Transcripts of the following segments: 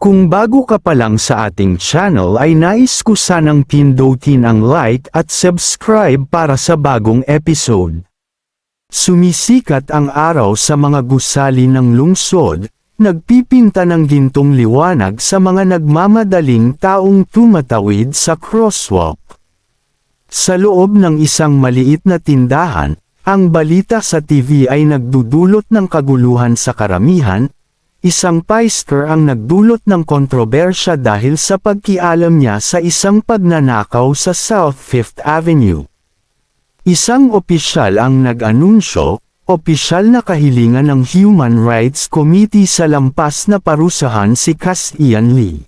Kung bago ka pa lang sa ating channel ay nais ko sanang pindutin ang like at subscribe para sa bagong episode. Sumisikat ang araw sa mga gusali ng lungsod, nagpipinta ng gintong liwanag sa mga nagmamadaling taong tumatawid sa crosswalk. Sa loob ng isang maliit na tindahan, ang balita sa TV ay nagdudulot ng kaguluhan sa karamihan. Isang pastor ang nagdulot ng kontrobersya dahil sa pagkialam niya sa isang pagnanakaw sa South 5th Avenue. Isang opisyal ang nag-anunsyo, opisyal na kahilingan ng Human Rights Committee sa lampas na parusahan si Cass Ian Lee.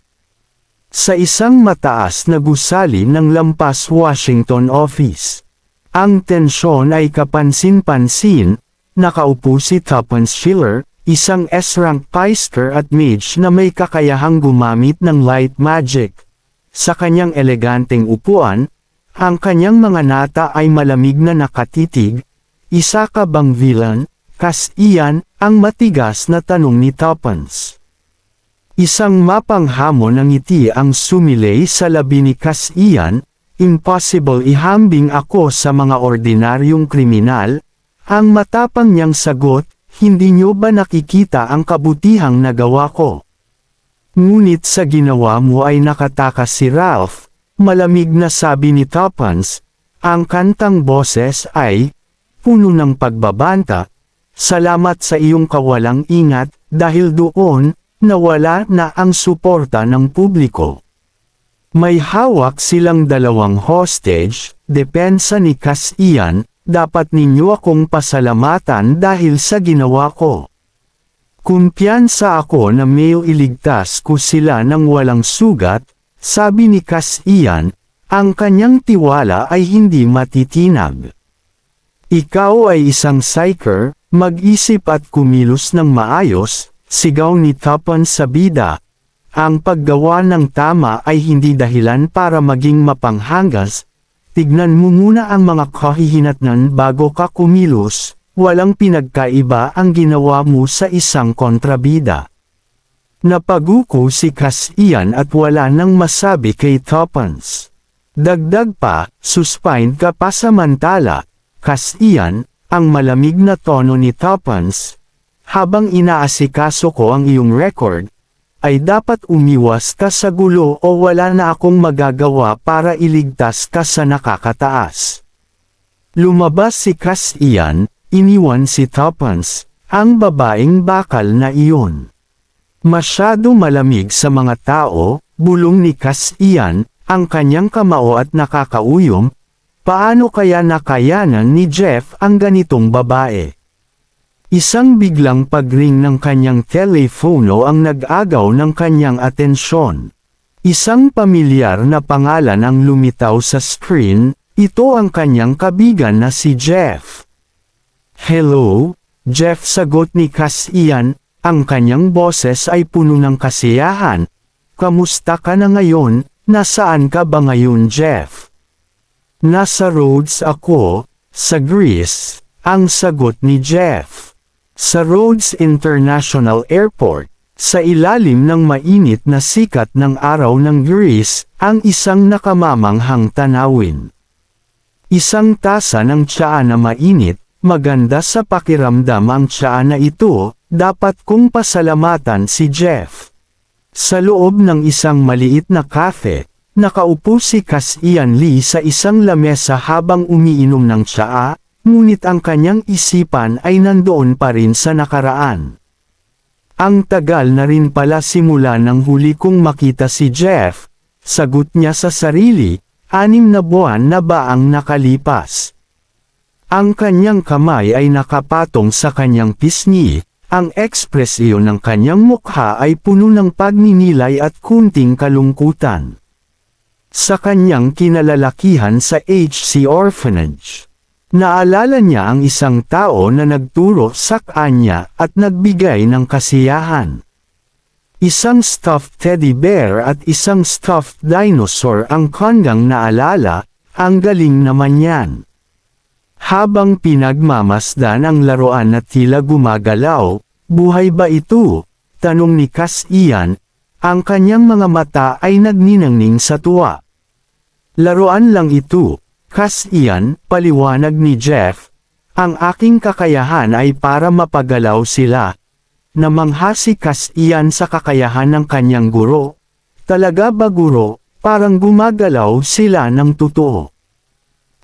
Sa isang mataas na gusali ng lampas Washington office. Ang tensyon ay kapansin-pansin, nakaupo si Tuppence Schiller, isang S-rank pastor at mage na may kakayahang gumamit ng light magic. Sa kanyang eleganteng upuan, ang kanyang mga nata ay malamig na nakatitig. Isa ka bang villain, Cass Ian? Ang matigas na tanong ni Tuppence. Isang mapanghamon ng ngiti ang sumilay sa labi ni Cass Ian. Impossible ihambing ako sa mga ordinaryong kriminal. Ang matapang niyang sagot, hindi niyo ba nakikita ang kabutihang nagawa ko? Ngunit sa ginawa mo ay nakatakas si Ralph, malamig na sabi ni Tuppence. Ang kantang boses ay puno ng pagbabanta. Salamat sa iyong kawalang ingat, dahil doon, nawala na ang suporta ng publiko. May hawak silang dalawang hostage, depensa ni Cass Ian. Dapat ninyo akong pasalamatan dahil sa ginawa ko. Kumpiyansa ako na may iligtas ko sila ng walang sugat, sabi ni Cass Ian, ang kanyang tiwala ay hindi matitinag. Ikaw ay isang psyker, mag-isip at kumilos ng maayos, sigaw ni Tuppence sa bida. Ang paggawa ng tama ay hindi dahilan para maging mapanghangas. Tignan mo muna ang mga kahihinatnan bago ka kumilos, walang pinagkaiba ang ginawa mo sa isang kontrabida. Napaguko si Cass Ian at wala nang masabi kay Tuppence. Dagdag pa, suspine ka pa samantala, Cass Ian, ang malamig na tono ni Tuppence. Habang inaasikaso ko ang iyong record, ay dapat umiwas ka sa gulo o wala na akong magagawa para iligtas ka sa nakakataas. Lumabas si Cass Ian, iniwan si Tuppence, ang babaeng bakal na iyon. Masyado malamig sa mga tao, bulong ni Cass Ian, ang kanyang kamao at nakakauyom. Paano kaya nakayanan ni Jeff ang ganitong babae? Isang biglang pagring ng kanyang telepono ang nag-agaw ng kanyang atensyon. Isang pamilyar na pangalan ang lumitaw sa screen, ito ang kanyang kaibigan na si Jeff. Hello, Jeff, sagot ni Cass Ian, ang kanyang boses ay puno ng kasiyahan. Kamusta ka na ngayon? Nasaan ka ba ngayon, Jeff? Nasa Rhodes ako, sa Greece, ang sagot ni Jeff. Sa Rhodes International Airport, sa ilalim ng mainit na sikat ng araw ng Greece, ang isang nakamamanghang tanawin. Isang tasa ng tsaa na mainit, maganda sa pakiramdam ang tsaa na ito, dapat kong pasalamatan si Jeff. Sa loob ng isang maliit na cafe, nakaupo si Cass Ian Lee sa isang lamesa habang umiinom ng tsaa. Ngunit ang kanyang isipan ay nandoon pa rin sa nakaraan. Ang tagal na rin pala simula nang huli kong makita si Jeff, sagot niya sa sarili, 6 na buwan na ba ang nakalipas. Ang kanyang kamay ay nakapatong sa kanyang pisngi, ang ekspresyon ng kanyang mukha ay puno ng pagninilay at kunting kalungkutan. Sa kanyang kinalalakihan sa HC Orphanage. Naalala niya ang isang tao na nagturo sa kanya at nagbigay ng kasiyahan. Isang stuffed teddy bear at isang stuffed dinosaur ang kanyang naalala, ang galing naman yan. Habang pinagmamasdan ang laruan na tila gumagalaw, buhay ba ito? Tanong ni Cass Ian, Ang kanyang mga mata ay nagniningning sa tuwa. Laruan lang ito, Cass Ian, paliwanag ni Jeff. Ang aking kakayahan ay para mapagalaw sila. Namangha si Cass Ian sa kakayahan ng kanyang guro. Talaga ba guro, parang gumagalaw sila ng totoo.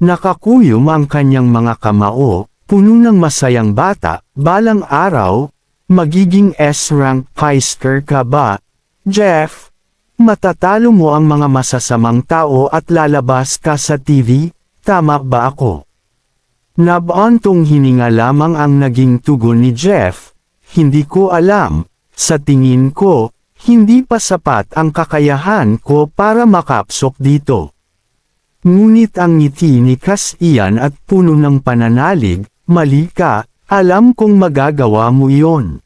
Nakakuyom ang kanyang mga kamao, puno ng masayang bata, balang araw, magiging S-rank Pfister ka ba, Jeff? Matatalo mo ang mga masasamang tao at lalabas ka sa TV, tama ba ako? Nabantong hininga lamang ang naging tugon ni Jeff. Hindi ko alam, sa tingin ko, hindi pa sapat ang kakayahan ko para makapsok dito. Ngunit ang ngiti ni Cass Ian at puno ng pananalig, mali ka, alam kong magagawa mo iyon.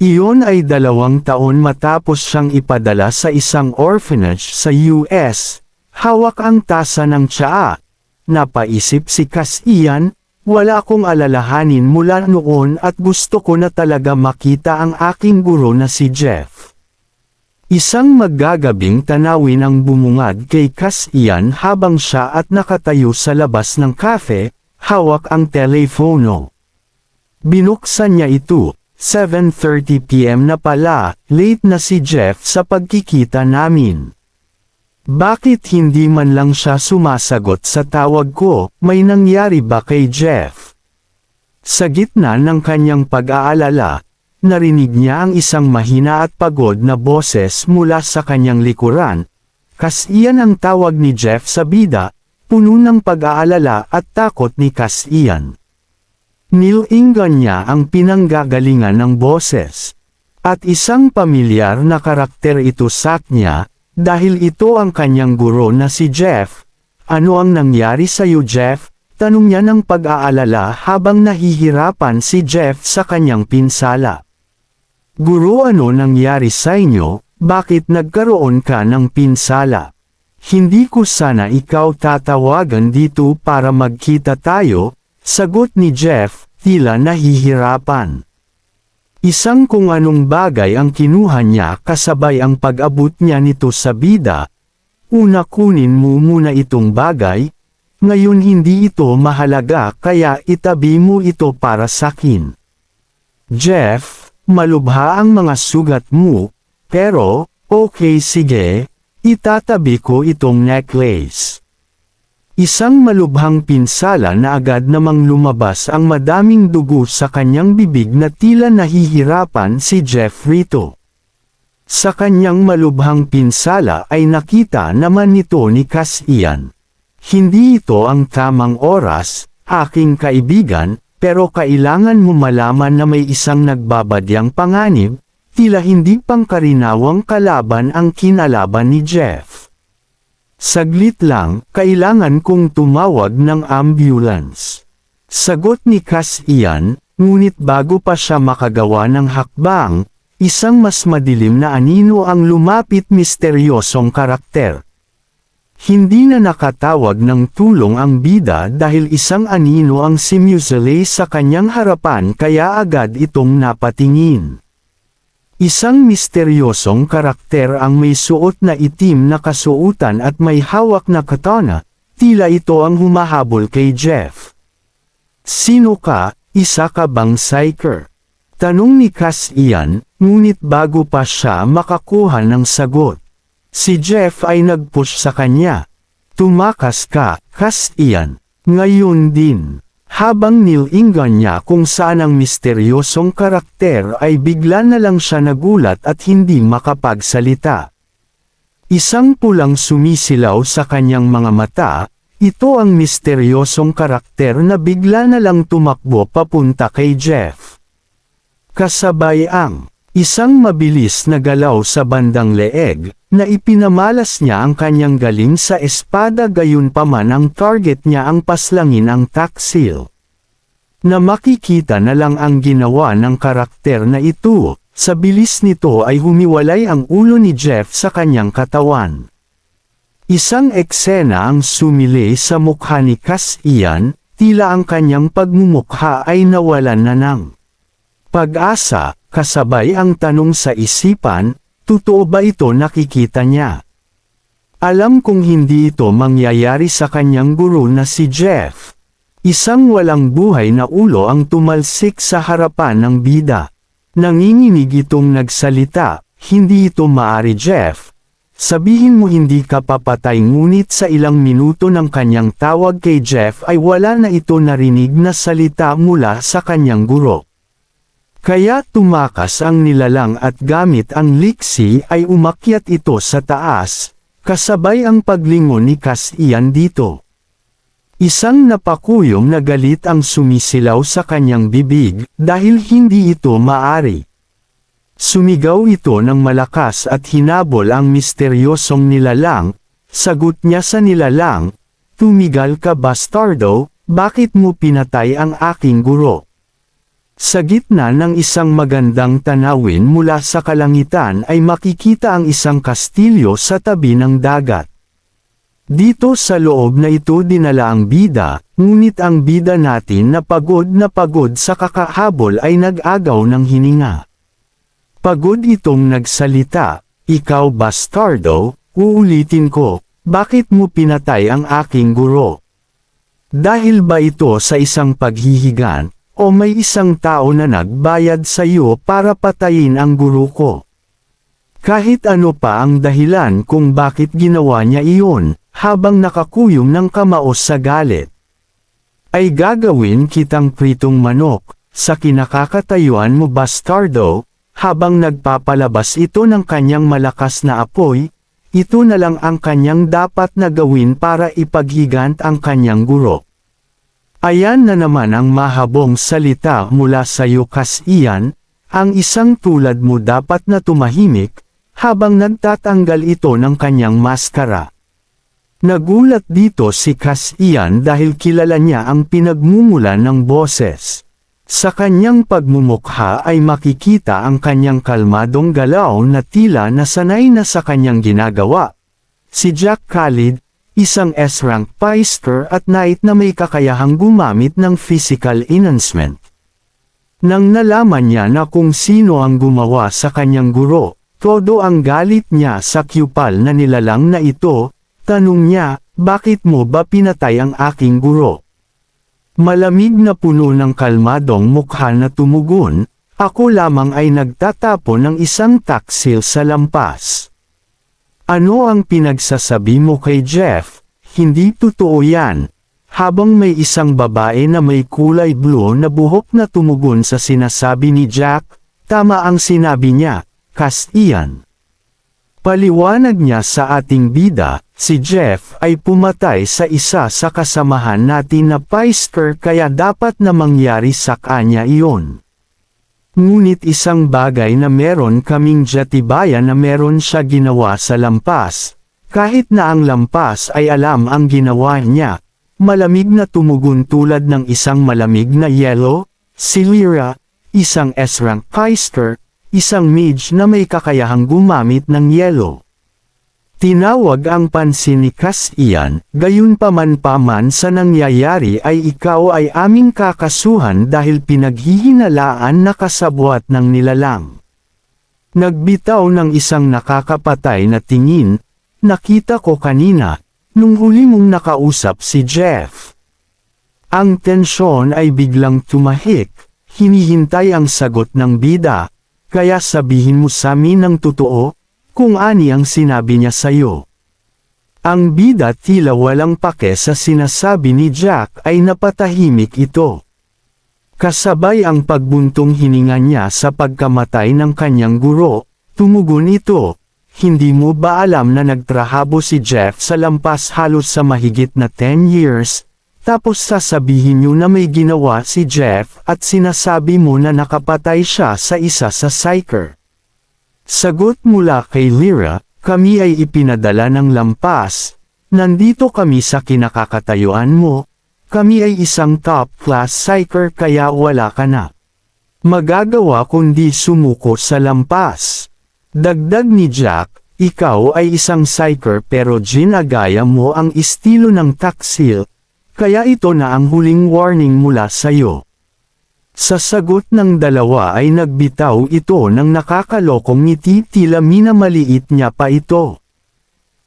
Iyon ay 2 taon matapos siyang ipadala sa isang orphanage sa US, hawak ang tasa ng tsaa. Napaisip si Cass Ian, wala akong alalahanin mula noon at gusto ko na talaga makita ang aking guro na si Jeff. Isang maggagabing tanawin ang bumungad kay Cass Ian habang siya at nakatayo sa labas ng cafe, hawak ang telepono. Binuksan niya ito, 7:30 PM na pala, late na si Jeff sa pagkikita namin. Bakit hindi man lang siya sumasagot sa tawag ko, may nangyari ba kay Jeff? Sa gitna ng kanyang pag-aalala, narinig niya ang isang mahina at pagod na boses mula sa kanyang likuran. Cass Ian ang tawag ni Jeff sa bida, puno ng pag-aalala at takot ni Cass Ian. Nilinggan niya ang pinanggagalingan ng boses. At isang pamilyar na karakter ito sa kanya, dahil ito ang kanyang guro na si Jeff. Ano ang nangyari sa iyo, Jeff? Tanong niya ng pag-aalala habang nahihirapan si Jeff sa kanyang pinsala. Guro, ano nangyari sa inyo? Bakit nagkaroon ka ng pinsala? Hindi ko sana ikaw tatawagan dito para magkita tayo, sagot ni Jeff, tila nahihirapan. Isang kung anong bagay ang kinuha niya kasabay ang pag-abot niya nito sa bida. Una, kunin mo muna itong bagay. Ngayon hindi ito mahalaga kaya itabi mo ito para sakin. Jeff, malubha ang mga sugat mo, pero, okay sige, itatabi ko itong necklace. Isang malubhang pinsala na agad namang lumabas ang madaming dugo sa kanyang bibig na tila nahihirapan si Jeff rito. Sa kanyang malubhang pinsala ay nakita naman nito ni Cass Ian. Hindi ito ang tamang oras, aking kaibigan, pero kailangan mo malaman na may isang nagbabadyang panganib, tila hindi pangkarinawang kalaban ang kinalaban ni Jeff. Saglit lang, kailangan kong tumawag ng ambulance. Sagot ni Cass Ian, ngunit bago pa siya makagawa ng hakbang, isang mas madilim na anino ang lumapit, misteryosong karakter. Hindi na nakatawag ng tulong ang bida dahil isang anino ang simusulay sa kanyang harapan kaya agad itong napatingin. Isang misteryosong karakter ang may suot na itim na kasuotan at may hawak na katana, tila ito ang humahabol kay Jeff. Sino ka, isa ka bang psyker? Tanong ni Cass Ian, ngunit bago pa siya makakuha ng sagot. Si Jeff ay nag-push sa kanya. Tumakas ka, Cass Ian. Ngayon din. Habang nilinggan niya kung saan ang misteryosong karakter ay bigla na lang siya nagulat at hindi makapagsalita. Isang pulang sumisilaw sa kanyang mga mata, ito ang misteryosong karakter na bigla na lang tumakbo papunta kay Jeff. Kasabay ang isang mabilis na galaw sa bandang leeg, na ipinamalas niya ang kanyang galing sa espada, gayunpaman ang target niya ang paslangin ang taksil. Na makikita na lang ang ginawa ng karakter na ito, sa bilis nito ay humiwalay ang ulo ni Jeff sa kanyang katawan. Isang eksena ang sumilay sa mukha ni Cass Ian, tila ang kanyang pagmumukha ay nawalan na ng pag-asa, kasabay ang tanong sa isipan, Totoo ba ito nakikita niya? Alam kong hindi ito mangyayari sa kanyang guro na si Jeff. Isang walang buhay na ulo ang tumalsik sa harapan ng bida. Nanginginig itong nagsalita, hindi ito maari Jeff. Sabihin mo hindi ka papatay ngunit sa ilang minuto ng kanyang tawag kay Jeff ay wala na ito narinig na salita mula sa kanyang guro. Kaya tumakas ang nilalang at gamit ang liksi ay umakyat ito sa taas, kasabay ang paglingon ni Cassian dito. Isang napakuyom na galit ang sumisilaw sa kanyang bibig dahil hindi ito maari. Sumigaw ito ng malakas at hinabol ang misteryosong nilalang, sagot niya sa nilalang, "Tumigal ka bastardo, bakit mo pinatay ang aking guro?" Sa gitna ng isang magandang tanawin mula sa kalangitan ay makikita ang isang kastilyo sa tabi ng dagat. Dito sa loob na ito dinala ang bida, ngunit ang bida natin na pagod sa kakahabol ay nag-agaw ng hininga. Pagod itong nagsalita, "Ikaw bastardo, uulitin ko, bakit mo pinatay ang aking guro? Dahil ba ito sa isang paghihigan? O may isang tao na nagbayad sa iyo para patayin ang guro ko?" Kahit ano pa ang dahilan kung bakit ginawa niya iyon, habang nakakuyom ng kamaos sa galit, ay gagawin kitang pritong manok, sa kinakakatayuan mo bastardo, habang nagpapalabas ito ng kanyang malakas na apoy, ito na lang ang kanyang dapat na gawin para ipaghigant ang kanyang guro. Ayan na naman ang mahabong salita mula sa iyo Cassian, ang isang tulad mo dapat na tumahimik, habang nagtatanggal ito ng kanyang maskara. Nagulat dito si Cassian dahil kilala niya ang pinagmumulan ng boses. Sa kanyang pagmumukha ay makikita ang kanyang kalmadong galaw na tila nasanay na sa kanyang ginagawa. Si Jack Khalid, isang S-rank Pfister at Knight na may kakayahang gumamit ng physical enhancement. Nang nalaman niya na kung sino ang gumawa sa kanyang guro, todo ang galit niya sa kupal na nilalang na ito, tanong niya, "Bakit mo ba pinatay ang aking guro?" Malamig na puno ng kalmadong mukha na tumugon, "Ako lamang ay nagtatapon ng isang taksil sa lampas." "Ano ang pinagsasabi mo kay Jeff? Hindi totoo yan." Habang may isang babae na may kulay blue na buhok na tumugon sa sinasabi ni Jack, "Tama ang sinabi niya, Cassian." Paliwanag niya sa ating bida, si Jeff ay pumatay sa isa sa kasamahan natin na Pfister kaya dapat na mangyari sa kanya iyon. Ngunit isang bagay na meron kaming jatibayan na meron siya ginawa sa lampas, kahit na ang lampas ay alam ang ginawa niya, malamig na tumugon tulad ng isang malamig na yelo, si Lyra, isang S-rank Pfister, isang mage na may kakayahang gumamit ng yelo. Tinawag ang pansin ni Cassian, "Gayunpaman sa nangyayari ay ikaw ay aming kakasuhan dahil pinaghihinalaan na kasabwat ng nilalang." Nagbitaw ng isang nakakapatay na tingin, "Nakita ko kanina, nung huli mong nakausap si Jeff." Ang tensyon ay biglang tumahik, hinihintay ang sagot ng bida, "Kaya sabihin mo sa amin ng totoo, kung ani ang sinabi niya sa'yo." Ang bida tila walang pake sa sinasabi ni Jack ay napatahimik ito. Kasabay ang pagbuntong hininga niya sa pagkamatay ng kanyang guro, tumugon ito, "Hindi mo ba alam na nagtrabaho si Jeff sa lampas halos sa mahigit na 10 years, tapos sasabihin niyo na may ginawa si Jeff at sinasabi mo na nakapatay siya sa isa sa psyker?" Sagot mula kay Lyra, "Kami ay ipinadala ng lampas. Nandito kami sa kinakakatayuan mo. Kami ay isang top-class psyker kaya wala ka na magagawa kundi sumuko sa lampas." Dagdag ni Jack, "Ikaw ay isang psyker pero ginagaya mo ang estilo ng taksil, kaya ito na ang huling warning mula sa'yo." Sa sagot ng dalawa ay nagbitaw ito ng nakakalokong ngiti, tila minamaliit niya pa ito.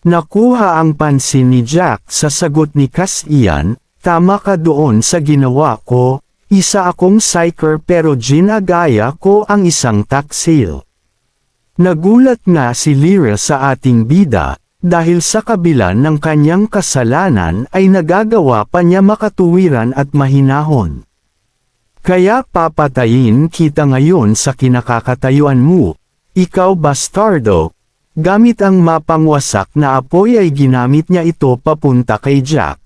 Nakuha ang pansin ni Jack sa sagot ni Cassian, tama ka doon sa ginawa ko, isa akong psyker pero ginagaya ko ang isang taksil. Nagulat nga si Lyra sa ating bida, dahil sa kabila ng kanyang kasalanan ay nagagawa pa niya makatuwiran at mahinahon. Kaya papatayin kita ngayon sa kinakakatayuan mo, ikaw bastardo. Gamit ang mapangwasak na apoy ay ginamit niya ito papunta kay Jack.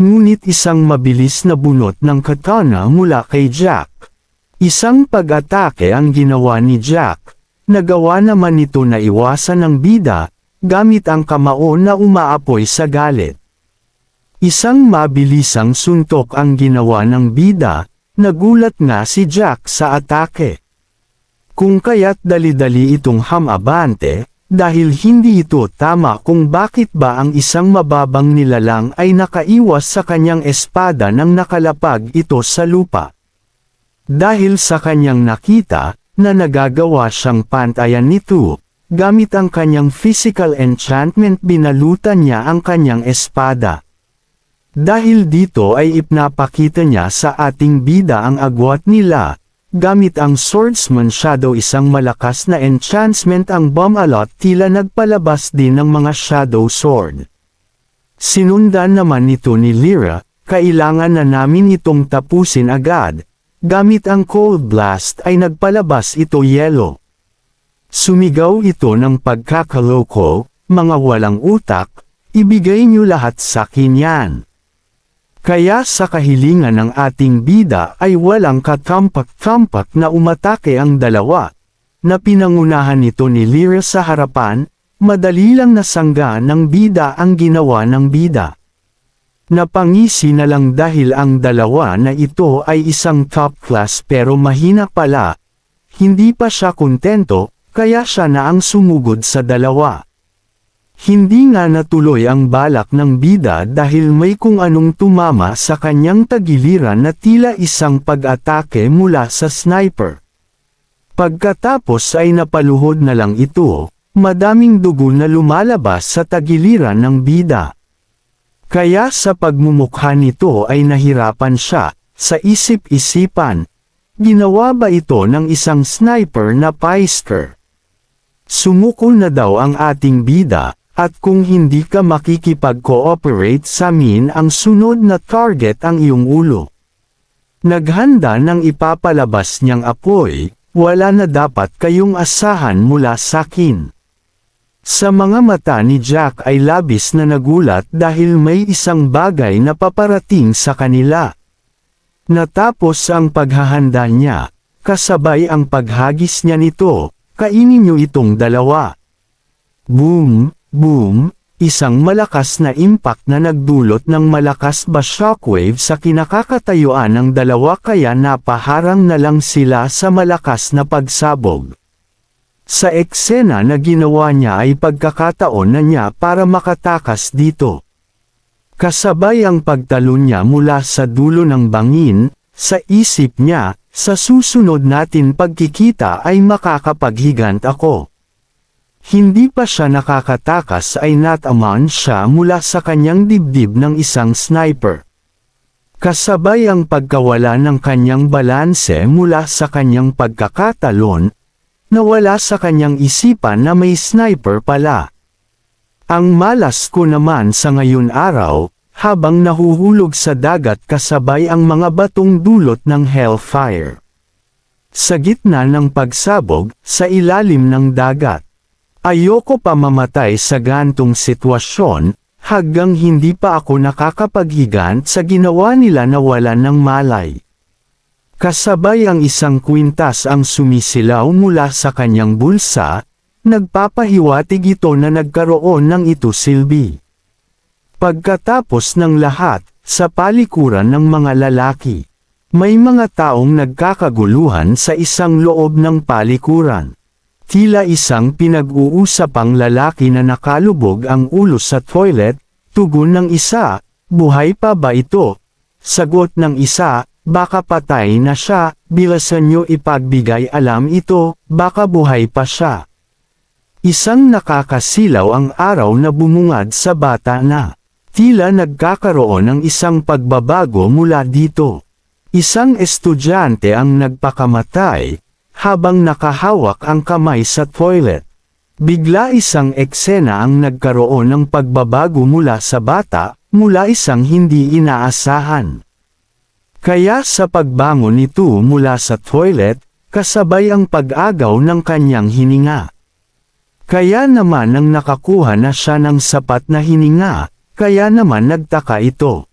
Ngunit isang mabilis na bunot ng katana mula kay Jack. Isang pag-atake ang ginawa ni Jack. Nagawa naman nito na iwasan ng bida, gamit ang kamao na umaapoy sa galit. Isang mabilisang suntok ang ginawa ng bida, nagulat nga si Jack sa atake. Kung kaya't dali-dali itong hamabante, dahil hindi ito tama kung bakit ba ang isang mababang nilalang ay nakaiwas sa kanyang espada nang nakalapag ito sa lupa. Dahil sa kanyang nakita, na nagagawa siyang pantayan nito, gamit ang kanyang physical enchantment binalutan niya ang kanyang espada. Dahil dito ay ipnapakita niya sa ating bida ang agwat nila, gamit ang Swordsman Shadow isang malakas na enchantment ang Bumalot tila nagpalabas din ng mga Shadow Sword. Sinundan naman nito ni Lyra, kailangan na namin itong tapusin agad. Gamit ang Cold Blast ay nagpalabas ito yelo. Sumigaw ito ng pagkakaloko, mga walang utak, ibigay niyo lahat sa akin yan. Kaya sa kahilingan ng ating bida ay walang katampak-tampak na umatake ang dalawa. Na pinangunahan nito ni Lyra sa harapan, madali lang nasangga ng bida ang ginawa ng bida. Napangisi na lang dahil ang dalawa na ito ay isang top class pero mahina pala. Hindi pa siya kontento, kaya siya na ang sumugod sa dalawa. Hindi nga natuloy ang balak ng bida dahil may kung anong tumama sa kanyang tagiliran na tila isang pag-atake mula sa sniper. Pagkatapos ay napaluhod na lang ito, madaming dugo na lumalabas sa tagiliran ng bida. Kaya sa pagmumukha nito ay nahirapan siya, sa isip-isipan. Ginawa ba ito ng isang sniper na paisker? Sumuko na daw ang ating bida, at kung hindi ka makikipag-cooperate sa amin ang sunod na target ang iyong ulo. Naghanda ng ipapalabas niyang apoy, wala na dapat kayong asahan mula sakin. Sa mga mata ni Jack ay labis na nagulat dahil may isang bagay na paparating sa kanila. Natapos ang paghahanda niya, kasabay ang paghagis niya nito, kainin niyo itong dalawa. Boom, boom, isang malakas na impact na nagdulot ng malakas ba shockwave sa kinakakatayuan ng dalawa kaya napaharang na lang sila sa malakas na pagsabog. Sa eksena na ginawa niya ay pagkakataon na niya para makatakas dito. Kasabay ang pagtalon niya mula sa dulo ng bangin, sa isip niya, sa susunod natin pagkikita ay makakapaghigant ako. Hindi pa siya nakakatakas ay natamaan siya mula sa kanyang dibdib ng isang sniper. Kasabay ang pagkawala ng kanyang balanse mula sa kanyang pagkakatalon, nawala sa kanyang isipan na may sniper pala. Ang malas ko naman sa ngayon araw, habang nahuhulog sa dagat kasabay ang mga batong dulot ng hellfire. Sa gitna ng pagsabog, sa ilalim ng dagat. Ayoko pa mamatay sa gantong sitwasyon, hanggang hindi pa ako nakakapaghigant sa ginawa nila na wala ng malay. Kasabay ang isang kwintas ang sumisilaw mula sa kanyang bulsa, nagpapahiwatig ito na nagkaroon ng ito silbi. Pagkatapos ng lahat, sa palikuran ng mga lalaki, may mga taong nagkakaguluhan sa isang loob ng palikuran. Tila isang pinag-uusapang lalaki na nakalubog ang ulo sa toilet, tugon ng isa, buhay pa ba ito? Sagot ng isa, Baka patay na siya, bilasan niyo ipagbigay alam ito, baka buhay pa siya. Isang nakakasilaw ang araw na bumungad sa bata na. Tila nagkakaroon ng isang pagbabago mula dito. Isang estudyante ang nagpakamatay, habang nakahawak ang kamay sa toilet. Bigla isang eksena ang nagkaroon ng pagbabago mula sa bata, mula isang hindi inaasahan. Kaya sa pagbangon nito mula sa toilet, kasabay ang pag-agaw ng kanyang hininga. Kaya naman nang nakakuha na siya ng sapat na hininga, kaya naman nagtaka ito.